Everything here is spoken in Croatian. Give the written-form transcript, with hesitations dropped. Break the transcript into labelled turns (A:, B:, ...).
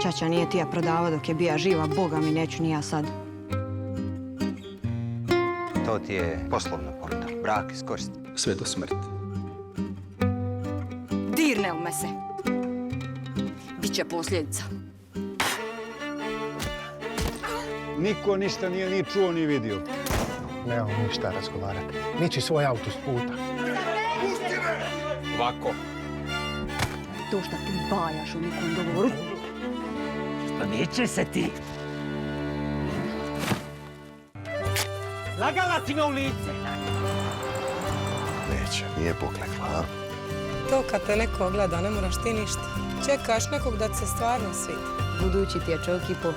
A: Ćaća nije tija prodava dok je bija živa, Boga mi neću ni ja sad.
B: To ti je poslovna ponuda, brak iz koristi.
C: Sve do smrti.
A: Dirne u me se. Biće posljedica.
D: Niko ništa nije ni čuo ni vidio.
E: Nemamo ništa razgovarati. Niči svoj auto s puta.
C: Ovako.
A: To šta ti bajaš u nekom dogovoru.
F: Pa neće se ti. Lagala si me u lice.
G: Neće, nije poklekla, a?
H: To kad te neko gleda, ne moraš ti ništa. Čekaš nekog da ti se stvarno svidi.
A: Budući ti je čovjek i po.